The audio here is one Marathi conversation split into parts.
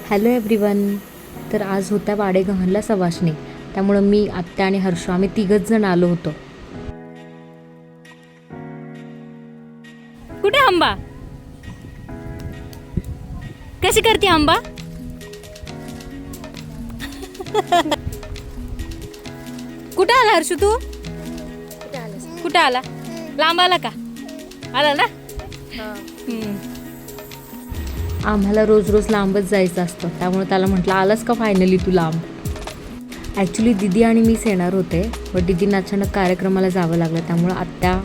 Hello everyone. तर आज होत्या वाडेगव्हाणला सवासणी, त्यामुळं मी, आत्या आणि हर्षू आम्ही तिघच जण आलो होतो. कुठे आंबा? कशी करते आंबा? कुठे आला हर्षू तू? कुठे आला? लांब आला का? आला ना? आम्हाला रोज रोज लांबच जायचं असतं, त्यामुळे त्याला म्हटलं आलास का फायनली तू लांब. ॲक्च्युली दीदी आणि मीच येणार होते, पण दीदींना अचानक कार्यक्रमाला जावं लागलं, त्यामुळं आत्या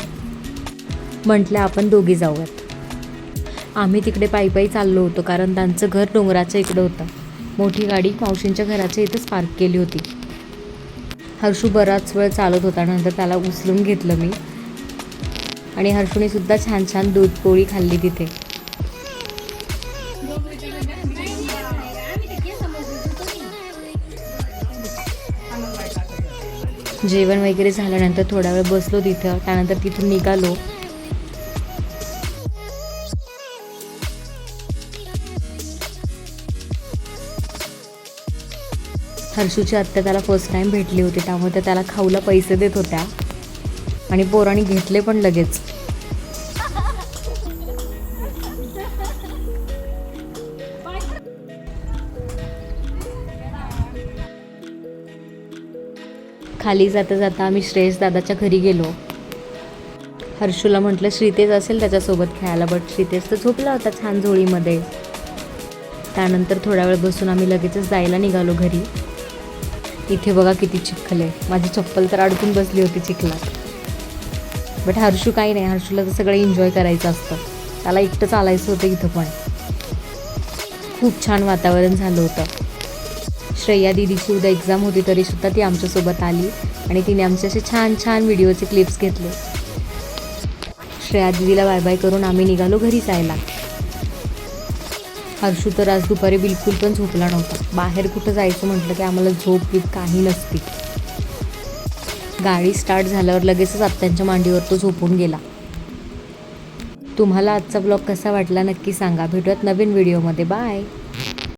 म्हटल्या आपण दोघी जाऊयात. आम्ही तिकडे पायी पायी चाललो होतो, कारण त्यांचं घर डोंगराच्या इकडं होतं. मोठी गाडी मावशींच्या घराच्या इथंच पार्क केली होती. हर्षू बराच वेळ चालत होता, नंतर त्याला उचलून घेतलं मी, आणि हर्षूने सुद्धा छान छान दूध पोळी खाल्ली तिथे. जेवण वगैरे झाल्यानंतर थोडा वेळ बसलो तिथं, त्यानंतर तिथून निघालो. हर्षूची आत्या त्याला फर्स्ट टाइम भेटली होती, त्यामुळे त्या त्याला खाऊला पैसे देत होत्या आणि पोरांनी घेतले पण लगेच. खाली जाता जाता आम्ही श्रेयस दादाच्या घरी गेलो. हर्षूला म्हटलं श्रीतेज असेल त्याच्यासोबत खेळायला, बट श्रीतेज तर झोपला होता छान झोळीमध्ये. त्यानंतर थोडा वेळ बसून आम्ही लगेचच जायला निघालो घरी. इथे बघा किती चिखल आहे, माझी चप्पल तर अडकून बसली होती चिखलात. बट हर्षू काही नाही, हर्षूला तर सगळं एन्जॉय करायचं असतं, त्याला एकटं चालायचं होतं इथं. पण खूप छान वातावरण झालं होतं. श्रेया दीदीची उद्या एक्झाम होती, तरीसुद्धा ती आमच्यासोबत आली आणि तिने आमचे असे छान छान व्हिडिओचे क्लिप्स घेतले. श्रेया दीदीला बाय बाय करून आम्ही निघालो घरी जायला. हर्षू तर आज दुपारी बिलकुल पण झोपला नव्हता. बाहेर कुठं जायचं म्हटलं की आम्हाला झोप बीप काही नसती. गाडी स्टार्ट झाल्यावर लगेचच आत्यांच्या मांडीवर तो झोपून गेला. तुम्हाला आजचा ब्लॉग कसा वाटला नक्की सांगा. भेटूयात नवीन व्हिडिओमध्ये. बाय.